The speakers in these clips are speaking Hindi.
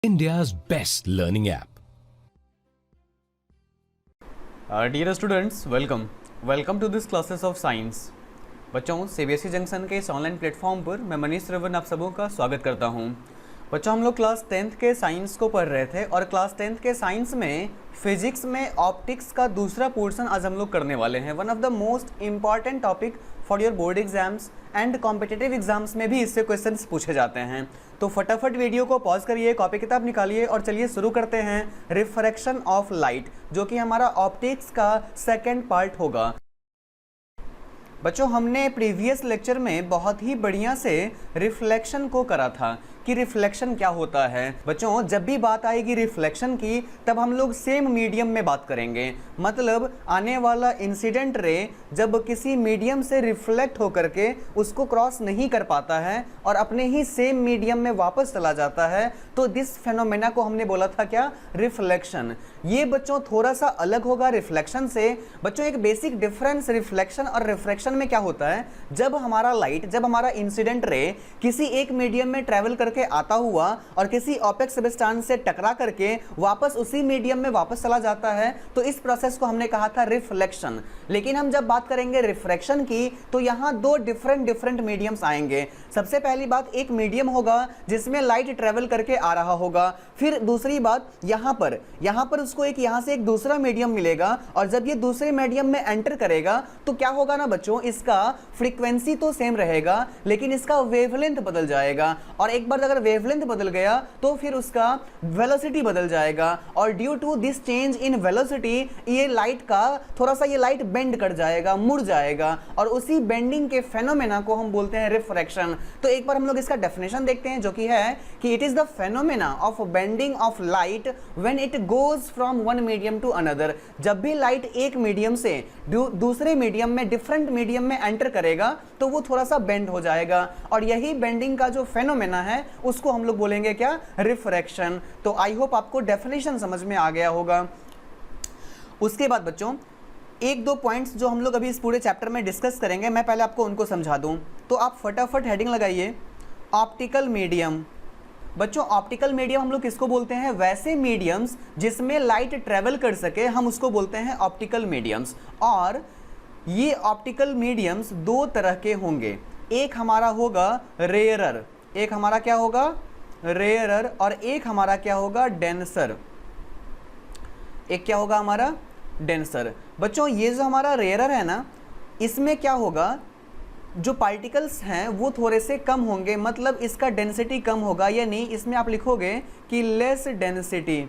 India's best learning app. Dear students, welcome to this classes of science. बच्चों, सीबीएसई जंक्शन के इस ऑनलाइन प्लेटफॉर्म पर मैं मनीष श्रवण आप सबों का स्वागत करता हूं। बच्चों, हम लोग क्लास 10th के साइंस को पढ़ रहे थे और क्लास 10th के साइंस में फिजिक्स में ऑप्टिक्स का दूसरा पोर्शन आज हम लोग करने वाले हैं। One of the most important topic for your board exams and competitive exams में भी इससे क्वेश्चंस पूछे जाते हैं। तो फटाफट वीडियो को पॉज करिए, कॉपी किताब निकालिए और चलिए शुरू करते हैं रिफ्रैक्शन ऑफ लाइट, जो कि हमारा ऑप्टिक्स का सेकेंड पार्ट होगा। बच्चों, हमने प्रीवियस लेक्चर में बहुत ही बढ़िया से रिफ्लेक्शन को करा था कि रिफ्लेक्शन क्या होता है। बच्चों, जब भी बात आएगी रिफ्लेक्शन की तब हम लोग सेम मीडियम में बात करेंगे। मतलब आने वाला इंसिडेंट रे जब किसी मीडियम से रिफ्लेक्ट होकर के उसको क्रॉस नहीं कर पाता है और अपने ही सेम मीडियम में वापस चला जाता है, तो दिस फेनोमेना को हमने बोला था क्या? रिफ्लेक्शन। ये बच्चों थोड़ा सा अलग होगा रिफ्लेक्शन से। बच्चों, एक बेसिक डिफरेंस रिफ्लेक्शन और रिफ्रैक्शन में क्या होता है, जब हमारा लाइट, जब हमारा इंसिडेंट रे किसी एक मीडियम में ट्रेवल करके आता हुआ और किसी ऑपेक सब्सटेंस से टकरा करके वापस उसी मीडियम में वापस चला जाता है, तो इस प्रोसेस को हमने कहा था रिफ्लेक्शन। लेकिन हम जब बात करेंगे रिफ्रैक्शन की तो यहां दो डिफरेंट मीडियम्स आएंगे। सबसे पहली बात, एक मीडियम होगा जिसमें लाइट ट्रेवल करके आ रहा होगा। फिर दूसरी बात, यहां पर उसको यहां से एक दूसरा मीडियम मिलेगा और जब ये दूसरे मीडियम में एंटर करेगा तो क्या होगा ना बच्चों, इसका फ्रीक्वेंसी तो सेम रहेगा लेकिन इसका वेवलेंथ बदल जाएगा। और एक बार अगर वेवलेंथ बदल गया तो फिर उसका वेलोसिटी बदल जाएगा और due to this change in velocity ये लाइट का थोड़ा सा, ये लाइट बेंड कर जाएगा, मुड़ जाएगा और उसी बेंडिंग के फेनोमेना को हम बोलते हैं रिफ्रैक्शन। तो एक बार हम लोग इसका डेफिनेशन देखते हैं, जो कि है कि it is the phenomena of bending of light when it goes from one medium to another. जब भी लाइट एक मीडियम से दूसरे मीडियम में, डिफरेंट मीडियम में एंटर करेगा तो वो थोड़ा सा बेंड हो जाएगा और यही बेंडिंग का जो फेनोमेना है उसको हम लोग बोलेंगे क्या? रिफ्रैक्शन। तो आई होप आपको डेफिनेशन समझ में आ गया होगा। उसके बाद बच्चों एक दो पॉइंट्स जो हम लोग अभी इस पूरे चैप्टर में डिस्कस करेंगे, मैं पहले आपको उनको समझा दूं। तो आप फटाफट हेडिंग लगाइए, ऑप्टिकल मीडियम। बच्चों, ऑप्टिकल मीडियम हम लोग किसको बोलते हैं? वैसे मीडियम्स जिसमें लाइट ट्रेवल कर सके हम उसको बोलते हैं ऑप्टिकल मीडियम्स। और ये ऑप्टिकल मीडियम्स दो तरह के होंगे। एक हमारा होगा रेयरर, एक हमारा क्या होगा? रेयरर। और एक हमारा क्या होगा? डेंसर। एक क्या होगा हमारा? डेंसर। बच्चों, ये जो हमारा रेयरर है ना, इसमें क्या होगा, जो पार्टिकल्स हैं वो थोड़े से कम होंगे, मतलब इसका डेंसिटी कम होगा, यानी इसमें आप लिखोगे कि लेस डेंसिटी।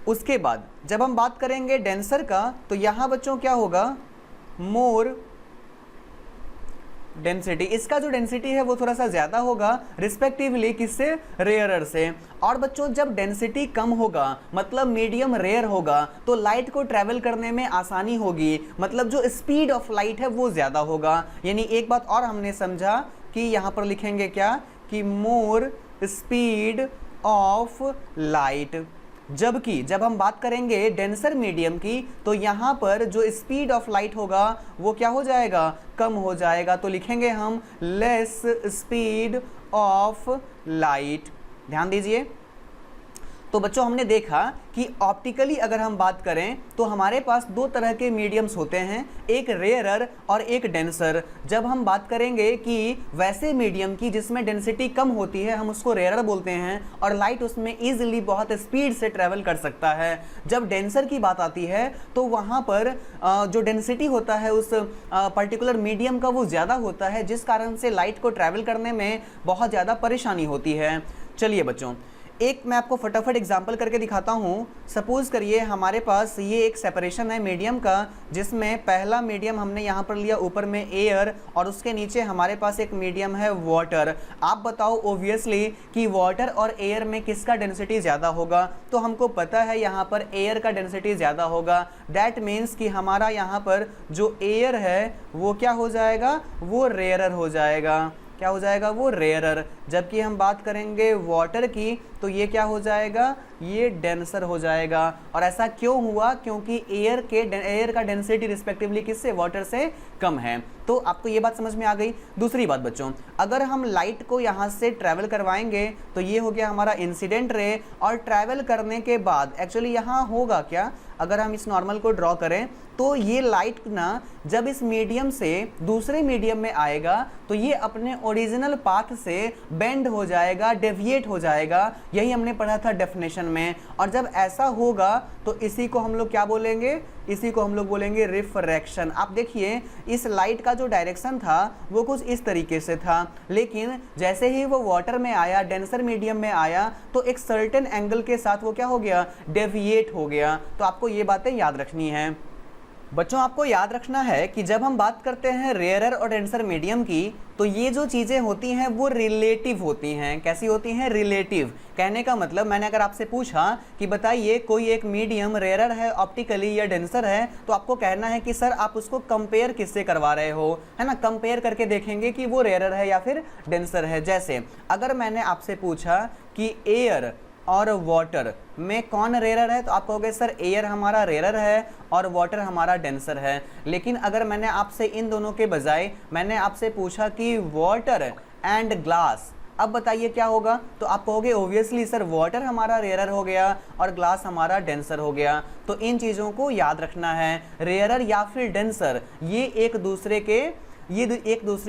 उसके बाद जब हम बात करेंगे डेंसर का तो यहां बच्चों क्या होगा? मोर डेंसिटी। इसका जो डेंसिटी है वो थोड़ा सा ज्यादा होगा रिस्पेक्टिवली किससे? रेयरर से। और बच्चों, जब डेंसिटी कम होगा मतलब मीडियम रेयर होगा तो लाइट को ट्रैवल करने में आसानी होगी, मतलब जो स्पीड ऑफ लाइट है वो ज्यादा होगा। यानी एक बात और हमने समझा कि यहां पर लिखेंगे क्या कि मोर स्पीड ऑफ लाइट। जबकि जब हम बात करेंगे डेंसर मीडियम की तो यहाँ पर जो स्पीड ऑफ लाइट होगा वो क्या हो जाएगा? कम हो जाएगा। तो लिखेंगे हम लेस स्पीड ऑफ लाइट। ध्यान दीजिए। तो बच्चों, हमने देखा कि ऑप्टिकली अगर हम बात करें तो हमारे पास दो तरह के मीडियम्स होते हैं, एक रेयरर और एक डेंसर। जब हम बात करेंगे कि वैसे मीडियम की जिसमें डेंसिटी कम होती है हम उसको रेयरर बोलते हैं और लाइट उसमें ईजिली बहुत स्पीड से ट्रेवल कर सकता है। जब डेंसर की बात आती है तो वहाँ पर जो डेंसिटी होता है उस पर्टिकुलर मीडियम का वो ज़्यादा होता है, जिस कारण से लाइट को ट्रैवल करने में बहुत ज़्यादा परेशानी होती है। चलिए बच्चों, एक मैं आपको फटाफट एग्जांपल करके दिखाता हूँ। सपोज करिए हमारे पास ये एक सेपरेशन है मीडियम का, जिसमें पहला मीडियम हमने यहाँ पर लिया ऊपर में एयर और उसके नीचे हमारे पास एक मीडियम है वाटर। आप बताओ ओब्वियसली कि वाटर और एयर में किसका डेंसिटी ज़्यादा होगा? तो हमको पता है यहाँ पर एयर का डेंसिटी ज़्यादा होगा। दैट मीन्स कि हमारा यहाँ पर जो एयर है वो क्या हो जाएगा? वो रेयरर हो जाएगा। क्या हो जाएगा? वो रेयरर। जबकि हम बात करेंगे वाटर की तो ये क्या हो जाएगा? ये डेंसर हो जाएगा। और ऐसा क्यों हुआ? क्योंकि एयर का डेंसिटी रिस्पेक्टिवली किससे? वाटर से कम है। तो आपको ये बात समझ में आ गई। दूसरी बात बच्चों, अगर हम लाइट को यहाँ से ट्रैवल करवाएंगे तो ये हो गया हमारा इंसिडेंट रे, और ट्रैवल करने के बाद एक्चुअली यहाँ होगा क्या, अगर हम इस नॉर्मल को ड्रॉ करें तो ये लाइट ना जब इस मीडियम से दूसरे मीडियम में आएगा तो ये अपने ओरिजिनल पाथ से बेंड हो जाएगा, डेविएट हो जाएगा। यही हमने पढ़ा था डेफिनेशन में। और जब ऐसा होगा तो इसी को हम लोग क्या बोलेंगे, इसी को हम लोग बोलेंगे रिफ्रैक्शन। आप देखिए इस लाइट का जो डायरेक्शन था वो कुछ इस तरीके से था, लेकिन जैसे ही वो वाटर में आया, डेंसर मीडियम में आया, तो एक सर्टेन एंगल के साथ वो क्या हो गया, डेविएट हो गया। तो आपको ये बातें याद रखनी है बच्चों। आपको याद रखना है कि जब हम बात करते हैं रेयरर और डेंसर मीडियम की, तो ये जो चीज़ें होती हैं वो रिलेटिव होती हैं। कैसी होती हैं, रिलेटिव। कहने का मतलब, मैंने अगर आपसे पूछा कि बताइए कोई एक मीडियम रेयरर है ऑप्टिकली या डेंसर है, तो आपको कहना है कि सर आप उसको कंपेयर किससे करवा रहे हो, है ना। कंपेयर करके देखेंगे कि वो रेयरर है या फिर डेंसर है। जैसे अगर मैंने आपसे पूछा कि एयर और वाटर में कौन रेयरर है, तो आप कहोगे सर एयर हमारा रेयरर है और वाटर हमारा डेंसर है। लेकिन अगर मैंने आपसे इन दोनों के बजाय मैंने आपसे पूछा कि वाटर एंड ग्लास, अब बताइए क्या होगा, तो आप कहोगे ओब्वियसली सर वाटर हमारा रेयरर हो गया और ग्लास हमारा डेंसर हो गया। तो इन चीज़ों को याद रखना है। रेयरर या फिर डेंसर ये एक दूसरे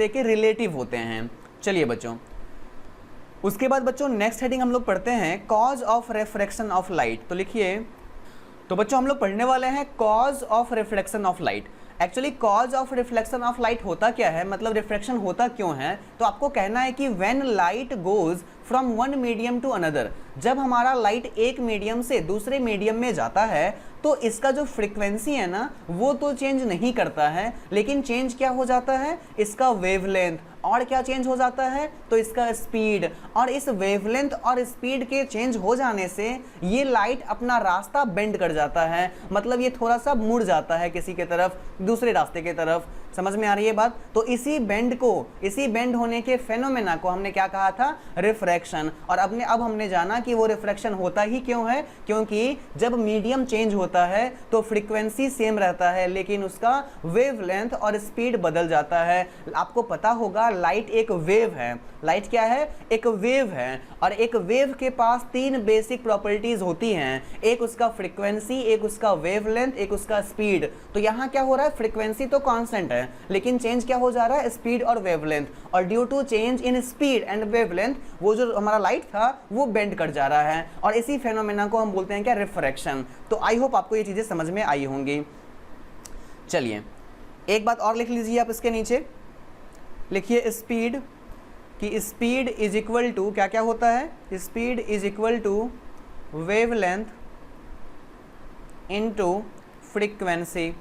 के रिलेटिव होते हैं। चलिए बच्चों, उसके बाद बच्चों नेक्स्ट हेडिंग हम लोग पढ़ते हैं cause of refraction of light. तो लिखिए, तो बच्चों हम लोग पढ़ने वाले हैं cause of refraction of light. Actually cause of reflection of light होता क्या है, मतलब रिफ्रैक्शन होता क्यों है, तो आपको कहना है कि when light goes from one medium to another, जब हमारा लाइट एक मीडियम से दूसरे मीडियम में जाता है तो इसका जो फ्रीक्वेंसी है ना वो तो चेंज नहीं करता है, लेकिन चेंज क्या हो जाता है, इसका वेवलेंथ। और क्या चेंज हो जाता है, तो इसका स्पीड। और इस वेवलेंथ और स्पीड के चेंज हो जाने से ये लाइट अपना रास्ता बेंड कर जाता है, मतलब ये थोड़ा सा मुड़ जाता है किसी के तरफ, दूसरे रास्ते के तरफ। समझ में आ रही है बात। तो इसी बेंड होने के फेनोमेना को हमने क्या कहा था, रिफ्रैक्शन। और अब हमने जाना कि वो रिफ्रैक्शन होता ही क्यों है, क्योंकि जब मीडियम चेंज होता है तो फ्रीक्वेंसी सेम रहता है लेकिन उसका वेवलेंथ और स्पीड बदल जाता है। आपको पता होगा लाइट एक वेव है। लाइट क्या है, एक वेव है। और एक वेव के पास तीन बेसिक प्रॉपर्टीज होती हैं, एक उसका फ्रीक्वेंसी, एक उसका वेवलेंथ, एक उसका स्पीड। तो यहाँ क्या हो रहा है, फ्रीक्वेंसी तो कांस्टेंट है लेकिन चेंज क्या हो जा रहा है, स्पीड और वेवलेंथ। और due to change in speed and wavelength वो जो हमारा लाइट था वो बेंड कर जा रहा है, और इसी फेनोमेना को हम बोलते हैं क्या, रिफ्रैक्शन। तो आई होप आपको ये चीजें समझ में आई होंगी। चलिए एक बात और लिख लीजिए आप इसके नीचे, लिखिए स्पीड, कि स्पीड इज इक्वल टू क्या क्या होता है, speed is equal to wavelength into frequency.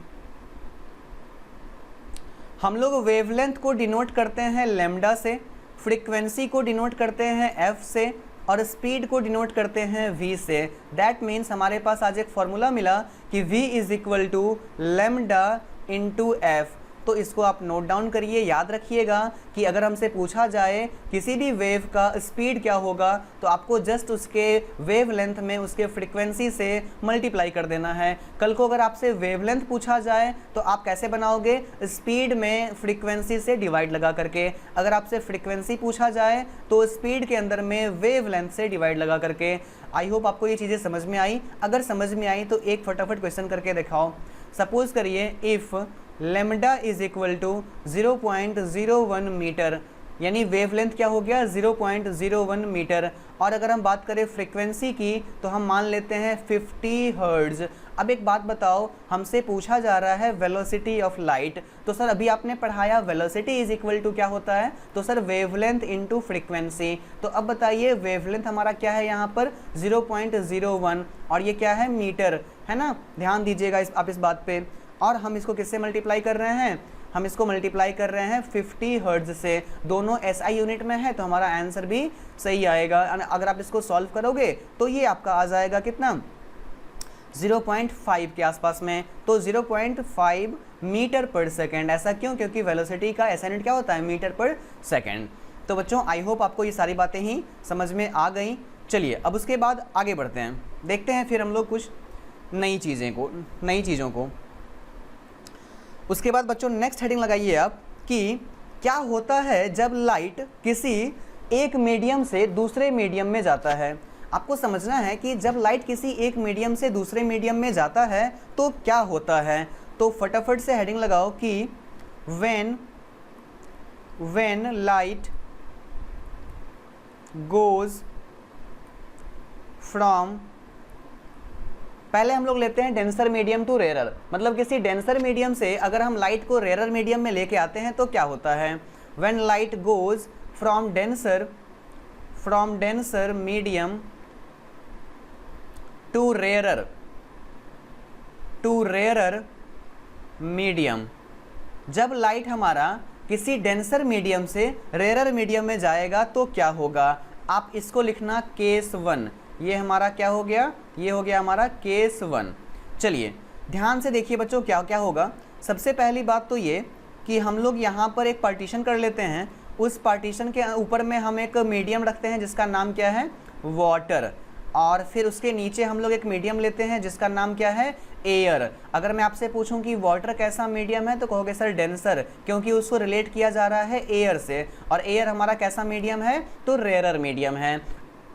हम लोग वेवलेंथ को डिनोट करते हैं लैम्डा से, फ्रीक्वेंसी को डिनोट करते हैं एफ से, और स्पीड को डिनोट करते हैं v से। दैट मीन्स हमारे पास आज एक फॉर्मूला मिला कि v is equal to lambda into F. तो इसको आप नोट डाउन करिए, याद रखिएगा कि अगर हमसे पूछा जाए किसी भी वेव का स्पीड क्या होगा तो आपको जस्ट उसके वेवलेंथ में उसके फ्रीक्वेंसी से मल्टीप्लाई कर देना है। कल को अगर आपसे वेवलेंथ पूछा जाए तो आप कैसे बनाओगे, स्पीड में फ्रीक्वेंसी से डिवाइड लगा करके। अगर आपसे फ्रीक्वेंसी पूछा जाए तो स्पीड के अंदर में वेवलेंथ से डिवाइड लगा करके। आई होप आपको ये चीज़ें समझ में आई। अगर समझ में आई तो एक फटाफट क्वेश्चन करके दिखाओ। सपोज करिए if lambda is equal to 0.01 metre, यानी वेवलेंथ क्या हो गया, 0.01 मीटर। और अगर हम बात करें फ्रीक्वेंसी की तो हम मान लेते हैं 50 हर्ट्ज। अब एक बात बताओ, हमसे पूछा जा रहा है वेलोसिटी ऑफ लाइट, तो सर अभी आपने पढ़ाया वेलोसिटी इज इक्वल टू क्या होता है, तो सर वेवलेंथ इनटू फ्रीक्वेंसी। तो अब बताइए वेवलेंथ हमारा क्या है यहाँ पर 0.01, और ये क्या है, मीटर, है ना। ध्यान दीजिएगा आप इस बात पे। और हम इसको किससे मल्टीप्लाई कर रहे हैं, हम इसको मल्टीप्लाई कर रहे हैं 50 हर्ट्ज से। दोनों SI यूनिट में है तो हमारा आंसर भी सही आएगा। अगर आप इसको सॉल्व करोगे तो ये आपका आ जाएगा कितना, 0.5 के आसपास में। तो 0.5 मीटर पर सेकेंड। ऐसा क्यों, क्योंकि वेलोसिटी का SI यूनिट क्या होता है, मीटर पर सेकेंड। तो बच्चों आई होप आपको ये सारी बातें ही समझ में आ गई। चलिए अब उसके बाद आगे बढ़ते हैं, देखते हैं फिर हम लोग कुछ नई चीज़ों को। उसके बाद बच्चों नेक्स्ट हेडिंग लगाइए आप कि क्या होता है जब लाइट किसी एक मीडियम से दूसरे मीडियम में जाता है। आपको समझना है कि जब लाइट किसी एक मीडियम से दूसरे मीडियम में जाता है तो क्या होता है। तो फटाफट से हेडिंग लगाओ कि when light goes from, पहले हम लोग लेते हैं डेंसर मीडियम टू रेयरर, मतलब किसी डेंसर मीडियम से अगर हम लाइट को रेयरर मीडियम में लेके आते हैं तो क्या होता है। When light goes from denser medium to rarer medium, जब लाइट हमारा किसी डेंसर मीडियम से रेयरर मीडियम में जाएगा तो क्या होगा। आप इसको लिखना केस 1, ये हमारा क्या हो गया, ये हो गया हमारा केस 1। चलिए ध्यान से देखिए बच्चों क्या क्या होगा। सबसे पहली बात तो ये कि हम लोग यहाँ पर एक पार्टीशन कर लेते हैं, उस पार्टीशन के ऊपर में हम एक मीडियम रखते हैं जिसका नाम क्या है, वाटर, और फिर उसके नीचे हम लोग एक मीडियम लेते हैं जिसका नाम क्या है, एयर। अगर मैं आपसे पूछूं कि वाटर कैसा मीडियम है तो कहोगे सर डेंसर, क्योंकि उसको रिलेट किया जा रहा है एयर से, और एयर हमारा कैसा मीडियम है, तो रेयरर मीडियम है।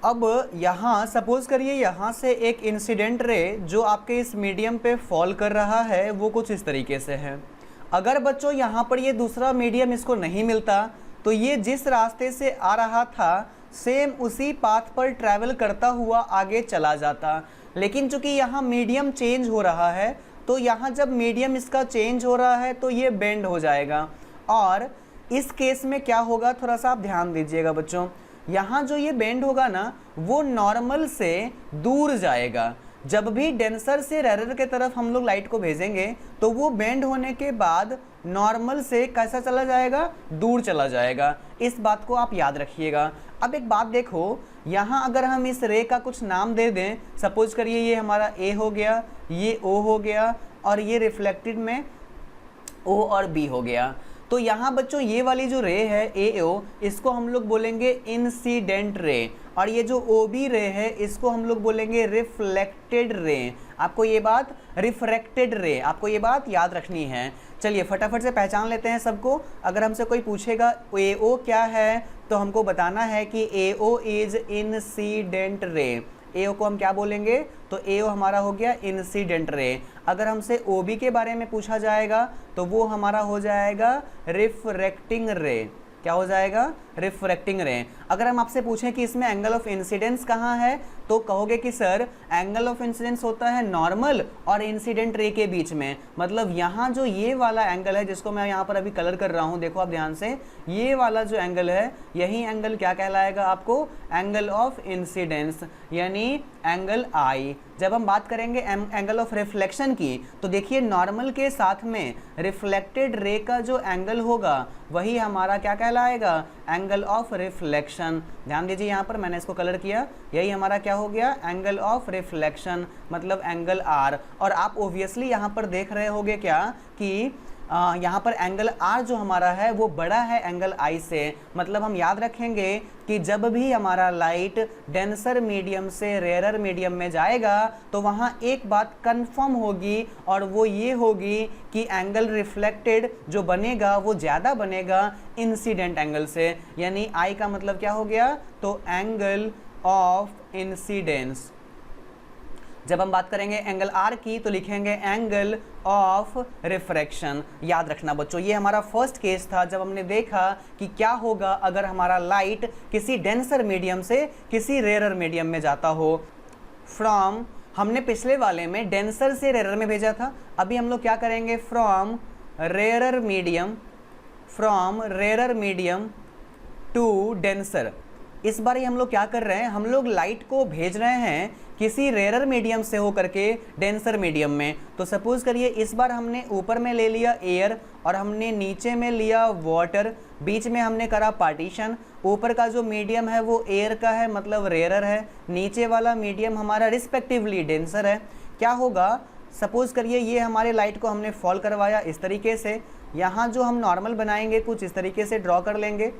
अब यहाँ सपोज करिए यहाँ से एक इंसिडेंट रे जो आपके इस मीडियम पे फॉल कर रहा है वो कुछ इस तरीके से है। अगर बच्चों यहाँ पर ये दूसरा मीडियम इसको नहीं मिलता तो ये जिस रास्ते से आ रहा था सेम उसी पाथ पर ट्रैवल करता हुआ आगे चला जाता, लेकिन चूंकि यहाँ मीडियम चेंज हो रहा है तो यहाँ जब मीडियम इसका चेंज हो रहा है तो ये बेंड हो जाएगा। और इस केस में क्या होगा, थोड़ा सा आप ध्यान दीजिएगा बच्चों, यहाँ जो ये बेंड होगा ना वो नॉर्मल से दूर जाएगा। जब भी डेंसर से रेयरर के तरफ हम लोग लाइट को भेजेंगे तो वो बेंड होने के बाद नॉर्मल से कैसा चला जाएगा, दूर चला जाएगा। इस बात को आप याद रखिएगा। अब एक बात देखो, यहाँ अगर हम इस रे का कुछ नाम दे दें, सपोज करिए ये हमारा ए हो गया, ये ओ हो गया, और ये रिफ्लेक्टेड में ओ और बी हो गया, तो यहाँ बच्चों ये वाली जो रे है ए ओ, इसको हम लोग बोलेंगे इंसिडेंट रे, और ये जो ओ बी रे है इसको हम लोग बोलेंगे रिफ्लेक्टेड रे। आपको ये बात, रिफ्रैक्टेड रे, आपको ये बात याद रखनी है। चलिए फटाफट से पहचान लेते हैं सबको। अगर हमसे कोई पूछेगा ए ओ क्या है तो हमको बताना है कि ए ओ इज इंसिडेंट रे। ए ओ को हम क्या बोलेंगे, तो ए ओ हमारा हो गया इंसिडेंट रे। अगर हमसे ओ बी के बारे में पूछा जाएगा तो वो हमारा हो जाएगा रिफ्रैक्टिंग रे। क्या हो जाएगा, रिफ्रैक्टिंग रे। अगर हम आपसे पूछें कि इसमें एंगल ऑफ इंसिडेंस कहाँ है तो कहोगे कि सर एंगल ऑफ इंसिडेंस होता है नॉर्मल और इंसिडेंट रे के बीच में। मतलब यहाँ जो ये वाला एंगल है जिसको मैं यहाँ पर अभी कलर कर रहा हूँ, देखो आप ध्यान से, ये वाला जो एंगल है यही एंगल क्या कहलाएगा आपको, एंगल ऑफ इंसिडेंस, यानी एंगल आई। जब हम बात करेंगे एंगल ऑफ रिफ्लेक्शन की तो देखिए नॉर्मल के साथ में रिफ्लेक्टेड रे का जो एंगल होगा वही हमारा क्या कहलाएगा, एंगल ऑफ रिफ्लेक्शन। ध्यान दीजिए यहाँ पर मैंने इसको कलर किया, यही हमारा क्या हो गया, एंगल ऑफ रिफ्लेक्शन, मतलब एंगल आर। और आप ओब्वियसली यहाँ पर देख रहे होंगे क्या कि यहाँ पर एंगल आर जो हमारा है वो बड़ा है एंगल आई से। मतलब हम याद रखेंगे कि जब भी हमारा लाइट डेंसर मीडियम से रेयरर मीडियम में जाएगा तो वहाँ एक बात कंफर्म होगी, और वो ये होगी कि एंगल रिफ्लेक्टेड जो बनेगा वो ज़्यादा बनेगा इंसिडेंट एंगल से। यानी आई का मतलब क्या हो गया, तो एंगल ऑफ इंसिडेंस। जब हम बात करेंगे एंगल आर की तो लिखेंगे एंगल ऑफ रिफ्रैक्शन। याद रखना बच्चों, ये हमारा फर्स्ट केस था जब हमने देखा कि क्या होगा अगर हमारा लाइट किसी डेंसर मीडियम से किसी रेयरर मीडियम में जाता हो। फ्रॉम, हमने पिछले वाले में डेंसर से रेयरर में भेजा था, अभी हम लोग क्या करेंगे, from rarer medium to denser. इस बार ही हम लोग क्या कर रहे हैं, हम लोग लाइट को भेज रहे हैं किसी रेयरर मीडियम से होकर के डेंसर मीडियम में। तो सपोज करिए इस बार हमने ऊपर में ले लिया एयर और हमने नीचे में लिया वाटर, बीच में हमने करा पार्टीशन। ऊपर का जो मीडियम है वो एयर का है, मतलब रेयरर है, नीचे वाला मीडियम हमारा रिस्पेक्टिवली डेंसर है। क्या होगा, सपोज करिए ये हमारे लाइट को हमने फॉल करवाया इस तरीके से, यहाँ जो हम नॉर्मल बनाएंगे कुछ इस तरीके से ड्रॉ कर लेंगे।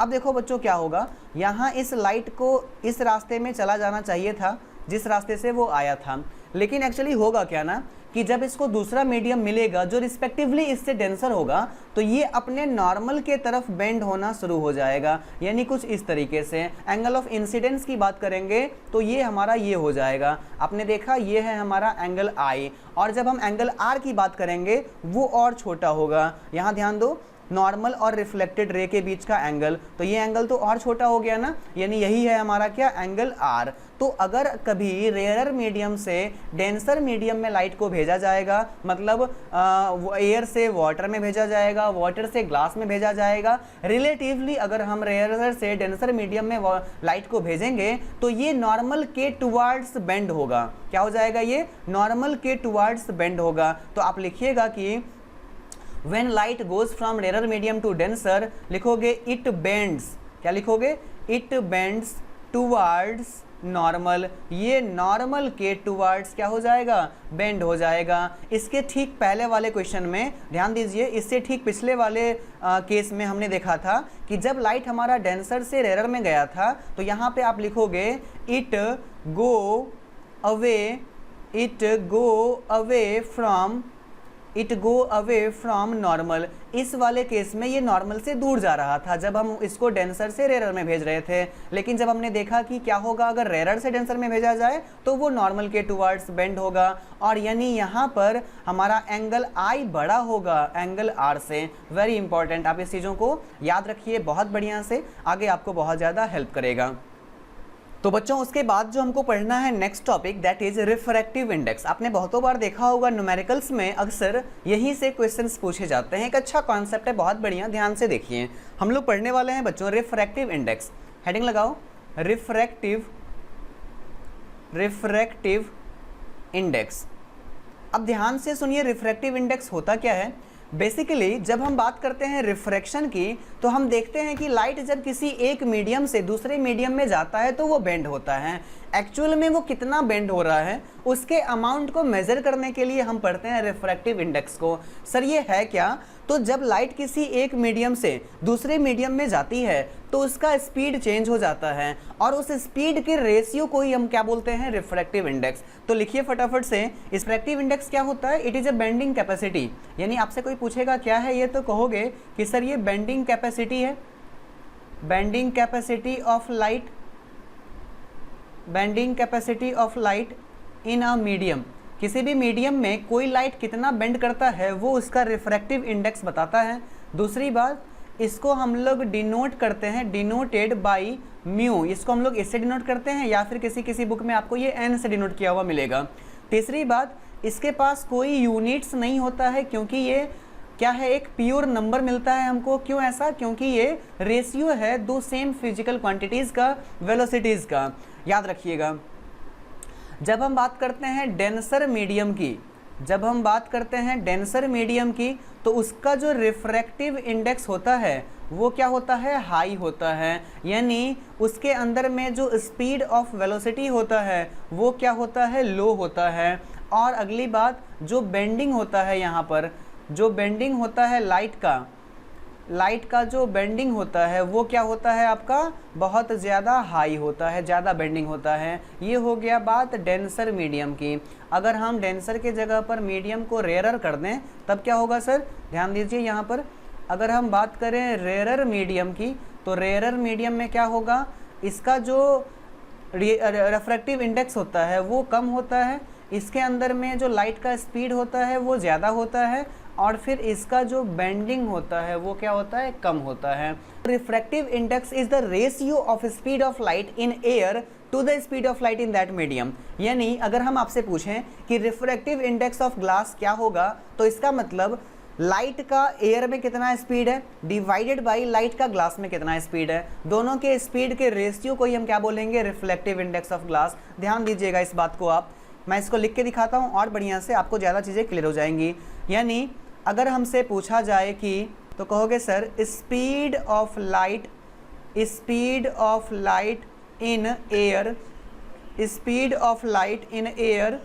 अब देखो बच्चों क्या होगा, यहाँ इस लाइट को इस रास्ते में चला जाना चाहिए था जिस रास्ते से वो आया था, लेकिन एक्चुअली होगा क्या ना कि जब इसको दूसरा मीडियम मिलेगा जो रिस्पेक्टिवली इससे डेंसर होगा तो ये अपने नॉर्मल के तरफ बेंड होना शुरू हो जाएगा, यानी कुछ इस तरीके से। एंगल ऑफ इंसिडेंस की बात करेंगे तो ये हमारा ये हो जाएगा, आपने देखा ये है हमारा एंगल आई। और जब हम एंगल आर की बात करेंगे वो और छोटा होगा, यहाँ ध्यान दो, नॉर्मल और रिफ्लेक्टेड रे के बीच का एंगल, तो ये एंगल तो और छोटा हो गया ना, यानी यही है हमारा क्या, एंगल आर। तो अगर कभी रेयरर मीडियम से डेंसर मीडियम में लाइट को भेजा जाएगा, मतलब एयर से वाटर में भेजा जाएगा, वाटर से ग्लास में भेजा जाएगा, रिलेटिवली अगर हम रेयरर से डेंसर मीडियम में लाइट को भेजेंगे तो ये नॉर्मल के टुवर्ड्स बेंड होगा। क्या हो जाएगा, ये नॉर्मल के टुवर्ड्स बेंड होगा। तो आप लिखिएगा कि when light goes from rarer medium to denser, लिखोगे it bends, क्या लिखोगे, it bends towards normal, ये नॉर्मल के टुवर्ड्स क्या हो जाएगा, बेंड हो जाएगा। इसके ठीक पहले वाले क्वेश्चन में ध्यान दीजिए, इससे ठीक पिछले वाले केस में हमने देखा था कि जब लाइट हमारा डेंसर से रेरर में गया था तो यहाँ पे आप लिखोगे it go away from normal. इस वाले केस में ये नॉर्मल से दूर जा रहा था जब हम इसको डेंसर से रेरर में भेज रहे थे, लेकिन जब हमने देखा कि क्या होगा अगर रेरर से डेंसर में भेजा जाए तो वो नॉर्मल के टुवर्ड्स बेंड होगा, और यानी यहाँ पर हमारा एंगल आई बड़ा होगा एंगल आर से। वेरी इंपॉर्टेंट, आप इस चीज़ों को याद रखिए बहुत बढ़िया से, आगे आपको बहुत ज़्यादा हेल्प करेगा। तो बच्चों उसके बाद जो हमको पढ़ना है next topic that is refractive index. आपने बहुतों बार देखा होगा न्यूमेरिकल्स में अक्सर यहीं से क्वेश्चंस पूछे जाते हैं। एक अच्छा कॉन्सेप्ट है, बहुत बढ़िया, ध्यान से देखिए। हम लोग पढ़ने वाले हैं बच्चों रिफ्रैक्टिव इंडेक्स, हेडिंग लगाओ रिफ्रैक्टिव इंडेक्स। अब ध्यान से सुनिए रिफ्रैक्टिव इंडेक्स होता क्या है। बेसिकली जब हम बात करते हैं रिफ्रैक्शन की तो हम देखते हैं कि लाइट जब किसी एक मीडियम से दूसरे मीडियम में जाता है तो वो बेंड होता है। एक्चुअल में वो कितना बेंड हो रहा है उसके अमाउंट को मेजर करने के लिए हम पढ़ते हैं रिफ्रैक्टिव इंडेक्स को। सर ये है क्या, तो जब लाइट किसी एक मीडियम से दूसरे मीडियम में जाती है तो उसका स्पीड चेंज हो जाता है और उस स्पीड के रेशियो को ही हम क्या बोलते हैं, रिफ्रैक्टिव इंडेक्स। तो लिखिए फटाफट से, रिफ्रैक्टिव इंडेक्स क्या होता है, it is a bending capacity. यानी आपसे कोई पूछेगा क्या है ये, तो कहोगे कि सर ये बेंडिंग कैपेसिटी है, bending capacity of light, bending capacity of light in a medium. किसी भी मीडियम में कोई लाइट कितना बेंड करता है वो उसका रिफ्रैक्टिव इंडेक्स बताता है। दूसरी बात, इसको हम लोग डिनोट करते हैं, डिनोटेड बाय म्यू, इसको हम लोग इससे डिनोट करते हैं या फिर किसी बुक में आपको ये एन से डिनोट किया हुआ मिलेगा। तीसरी बात, इसके पास कोई यूनिट्स नहीं होता है क्योंकि ये क्या है, एक प्योर नंबर मिलता है हमको। क्यों ऐसा, क्योंकि ये रेशियो है दो सेम फिजिकल क्वांटिटीज़ का, वेलोसिटीज़ का, याद रखिएगा। जब हम बात करते हैं डेंसर मीडियम की, जब हम बात करते हैं डेंसर मीडियम की तो उसका जो रिफ्रैक्टिव इंडेक्स होता है वो क्या होता है, हाई होता है। यानी उसके अंदर में जो स्पीड ऑफ वेलोसिटी होता है वो क्या होता है, लो होता है। और अगली बात, जो बेंडिंग होता है यहाँ पर, जो बेंडिंग होता है लाइट का जो बेंडिंग होता है वो क्या होता है आपका, बहुत ज़्यादा हाई होता है, ज़्यादा बेंडिंग होता है। ये हो गया बात डेंसर मीडियम की। अगर हम डेंसर के जगह पर मीडियम को रेयरर कर दें तब क्या होगा सर, ध्यान दीजिए यहाँ पर, अगर हम बात करें रेयरर मीडियम की तो रेयरर मीडियम में क्या होगा, इसका जो रिफ्रैक्टिव इंडेक्स होता है वो कम होता है, इसके अंदर में जो लाइट का स्पीड होता है वो ज़्यादा होता है, और फिर इसका जो बेंडिंग होता है वो क्या होता है, कम होता है। Refractive index is the ratio of speed of light in air to the speed of light in that medium. यानी अगर हम आपसे पूछें कि रिफ्रैक्टिव इंडेक्स ऑफ ग्लास क्या होगा तो इसका मतलब लाइट का एयर में कितना स्पीड है डिवाइडेड बाय लाइट का ग्लास में कितना स्पीड है, दोनों के स्पीड के रेशियो को ही हम क्या बोलेंगे, रिफ्लेक्टिव इंडेक्स ऑफ ग्लास। ध्यान दीजिएगा इस बात को आप, मैं इसको लिख के दिखाता हूँ और बढ़िया से आपको ज़्यादा चीज़ें क्लियर हो जाएंगी। यानी अगर हमसे पूछा जाए कि, तो कहोगे sir speed of light in air, speed of light in air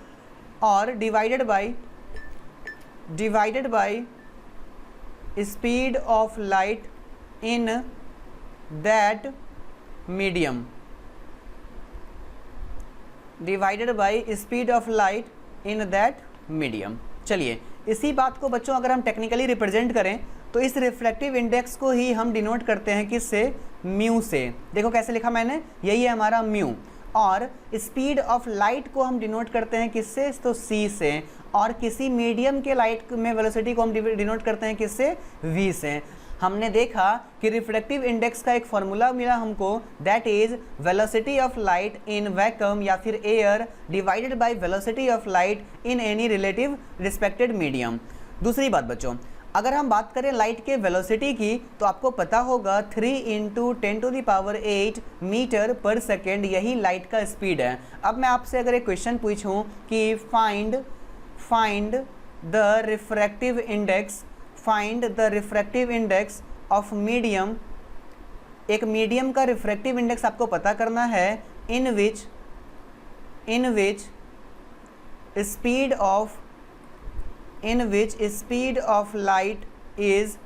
और divided by speed of light in that medium, divided by speed of light in that medium. चलिए इसी बात को बच्चों अगर हम टेक्निकली रिप्रेजेंट करें तो इस रिफ्लेक्टिव इंडेक्स को ही हम डिनोट करते हैं किससे, म्यू से। देखो कैसे लिखा मैंने, यही है हमारा म्यू। और स्पीड ऑफ लाइट को हम डिनोट करते हैं किससे, तो सी से। और किसी मीडियम के लाइट में वेलोसिटी को हम डिनोट करते हैं किससे, वी से। हमने देखा कि रिफ्लेक्टिव इंडेक्स का एक फॉर्मूला मिला हमको, that is velocity of light in vacuum या फिर air divided by velocity of light in any relative respected medium. दूसरी बात बच्चों, अगर हम बात करें लाइट के वेलोसिटी की तो आपको पता होगा 3 × 10⁸ मीटर पर सेकेंड, यही लाइट का स्पीड है। अब मैं आपसे अगर एक क्वेश्चन पूछूं कि find the refractive index of medium, एक मीडियम का रिफ्रैक्टिव इंडेक्स आपको पता करना है in which speed of light is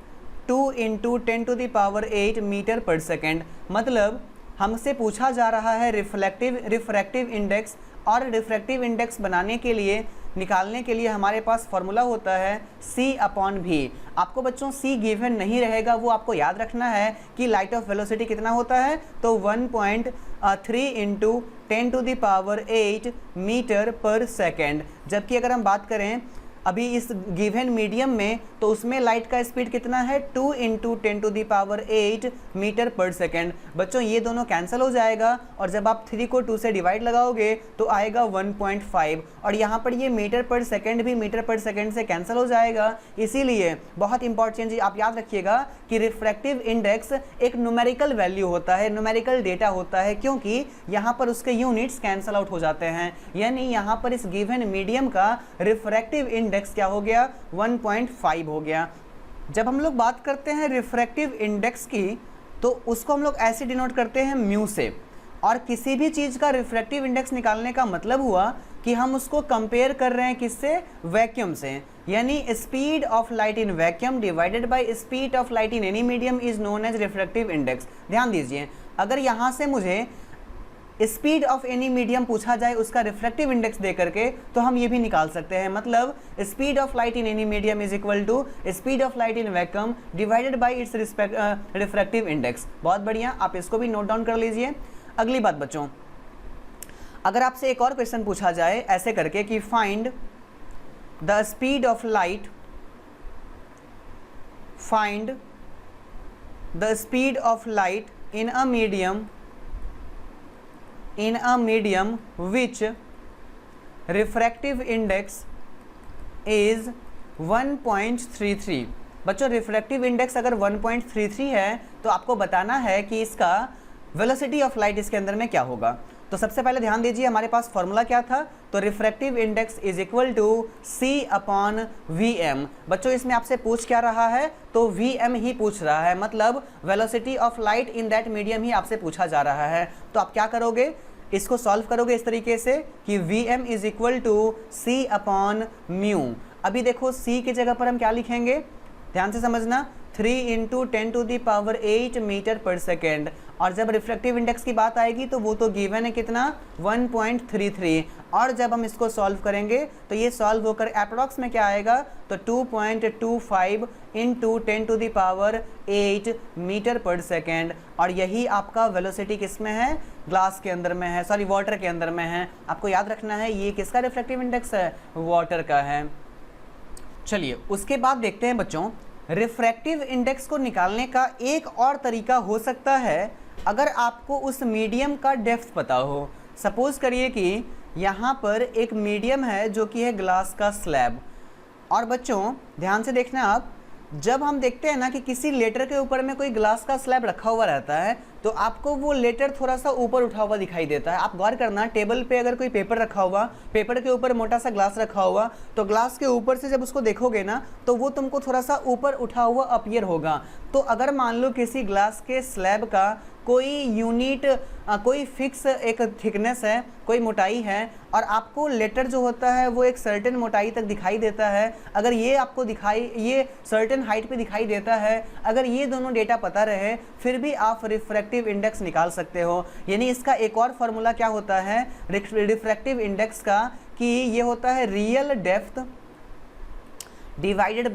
2 × 10⁸ metre per second. मतलब हमसे पूछा जा रहा है रिफ्रैक्टिव इंडेक्स, और रिफ्रैक्टिव इंडेक्स बनाने के लिए निकालने के लिए हमारे पास फॉर्मूला होता है C/V। आपको बच्चों C गिवन नहीं रहेगा, वो आपको याद रखना है कि लाइट ऑफ वेलोसिटी कितना होता है, तो 1.3 × 10⁸ मीटर पर सेकेंड। जबकि अगर हम बात करें अभी इस गिवन मीडियम में तो उसमें लाइट का स्पीड कितना है, 2 × 10⁸ मीटर पर सेकेंड। बच्चों ये दोनों कैंसिल हो जाएगा और जब आप 3 को 2 से डिवाइड लगाओगे तो आएगा 1.5, और यहाँ पर ये मीटर पर सेकेंड भी मीटर पर सेकेंड से कैंसिल हो जाएगा। इसीलिए बहुत इंपॉर्टेंट चीज़ आप याद रखिएगा कि रिफ्रैक्टिव इंडेक्स एक न्यूमेरिकल वैल्यू होता है, न्यूमेरिकल डेटा होता है, क्योंकि यहाँ पर उसके यूनिट्स कैंसिल आउट हो जाते हैं। यानी यहाँ पर इस गिवन मीडियम का रिफ्रैक्टिव इंडेक्स क्या हो गया, 1.5 हो गया। जब हम लोग बात करते हैं रिफ्रैक्टिव इंडेक्स की तो उसको हम लोग ऐसे डिनोट करते हैं म्यू से। और किसी भी चीज़ का रिफ्रैक्टिव इंडेक्स निकालने का मतलब हुआ कि हम उसको कंपेयर कर रहे हैं किससे, वैक्यूम से। यानी speed of light in vacuum divided by speed of light in any medium is known as refractive index. ध्यान दीजिए, अगर यहाँ से मुझे स्पीड ऑफ एनी मीडियम पूछा जाए उसका रिफ्रैक्टिव इंडेक्स दे करके तो हम ये भी निकाल सकते हैं। मतलब speed of light in any medium is equal to speed of light in vacuum divided by its refractive index. बहुत बढ़िया, आप इसको भी नोट डाउन कर लीजिए। अगली बात बच्चों, अगर आपसे एक और क्वेश्चन पूछा जाए ऐसे करके कि find the speed of light, find the speed of light in a medium which refractive index is 1.33। बच्चों रिफ्रैक्टिव इंडेक्स अगर 1.33 है तो आपको बताना है कि इसका वेलोसिटी ऑफ लाइट इसके अंदर में क्या होगा। तो सबसे पहले ध्यान दीजिए हमारे पास फॉर्मूला क्या था, तो refractive index is equal to C/VM। बच्चों इसमें आपसे पूछ क्या रहा है, तो VM ही पूछ रहा है, मतलब velocity of light in that medium ही आपसे पूछा जा रहा है। तो आप क्या करोगे, इसको सॉल्व करोगे इस तरीके से कि VM is equal to C/μ। अभी देखो C की जगह पर हम क्या लिखेंगे, ध्यान से समझना, 3 × 10⁸ मीटर पर सेकेंड। और जब रिफ्रैक्टिव इंडेक्स की बात आएगी तो वो तो गिवन है कितना, 1.33। और जब हम इसको सॉल्व करेंगे तो ये सॉल्व होकर अप्रॉक्स में क्या आएगा, तो 2.25 × 10⁸ मीटर पर सेकेंड। और यही आपका वेलोसिटी किस में है, ग्लास के अंदर में है, सॉरी वाटर के अंदर में है। आपको याद रखना है ये किसका रिफ्रैक्टिव इंडेक्स है, वाटर का है। चलिए उसके बाद देखते हैं बच्चों, रिफ्रैक्टिव इंडेक्स को निकालने का एक और तरीका हो सकता है अगर आपको उस मीडियम का डेप्थ पता हो। सपोज करिए कि यहाँ पर एक मीडियम है जो कि है ग्लास का स्लैब। और बच्चों ध्यान से देखना आप, जब हम देखते हैं ना कि किसी लेटर के ऊपर में कोई ग्लास का स्लैब रखा हुआ रहता है तो आपको वो लेटर थोड़ा सा ऊपर उठा हुआ दिखाई देता है। आप गौर करना, टेबल पे अगर कोई पेपर रखा हुआ, पेपर के ऊपर मोटा सा ग्लास रखा हुआ, तो ग्लास के ऊपर से जब उसको देखोगे ना तो वो तुमको थोड़ा सा ऊपर उठा हुआ अपीयर होगा। तो अगर मान लो किसी ग्लास के स्लैब का कोई यूनिट, कोई फिक्स एक थिकनेस है, कोई मोटाई है, और आपको लेटर जो होता है वो एक सर्टेन मोटाई तक दिखाई देता है, अगर ये आपको ये सर्टेन हाइट पे दिखाई देता है, अगर ये दोनों डेटा पता रहे फिर भी आप रिफ्रैक्टिव इंडेक्स निकाल सकते हो। यानी इसका एक और फॉर्मूला क्या होता है रिफ्रैक्टिव इंडेक्स का, कि ये होता है real depth divided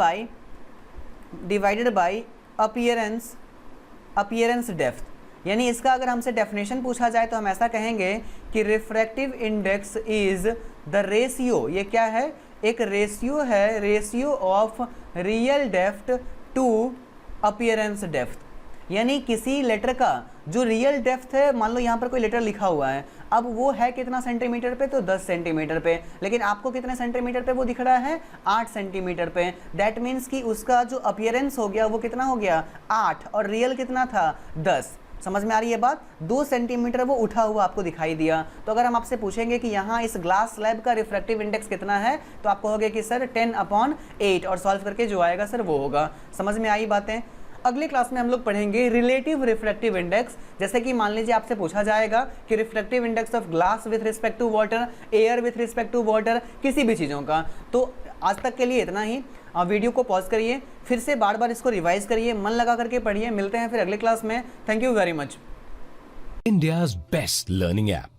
by appearance depth. यानी इसका अगर हमसे डेफिनेशन पूछा जाए तो हम ऐसा कहेंगे कि refractive index is the ratio, ये क्या है, एक रेशियो है, ratio of real depth to appearance depth. यानी किसी लेटर का जो रियल डेप्थ है, मान लो यहाँ पर कोई लेटर लिखा हुआ है, अब वो है कितना सेंटीमीटर पे, तो 10 सेंटीमीटर पे, लेकिन आपको कितने सेंटीमीटर पे वो दिख रहा है, 8 सेंटीमीटर पे। दैट मीन्स कि उसका जो अपीयरेंस हो गया वो कितना हो गया, 8, और रियल कितना था, 10। समझ में आ रही है बात? 2 सेंटीमीटर वो उठा हुआ आपको दिखाई दिया। तो अगर हम आपसे पूछेंगे कि यहाँ इस ग्लास स्लैब का रिफ्रैक्टिव इंडेक्स कितना है, तो आप कहोगे कि सर 10/8, और सॉल्व करके जो आएगा सर वो होगा। समझ में आई बातें? अगली क्लास में हम लोग पढ़ेंगे रिलेटिव रिफ्रैक्टिव इंडेक्स। जैसे कि मान लीजिए आपसे पूछा जाएगा कि refractive index of glass with respect to water, air with respect to water, किसी भी चीज़ों का। तो आज तक के लिए इतना ही। वीडियो को पॉज करिए, फिर से बार बार इसको रिवाइज करिए, मन लगा करके पढ़िए। मिलते हैं फिर अगले क्लास में। Thank you very much. India's best learning app.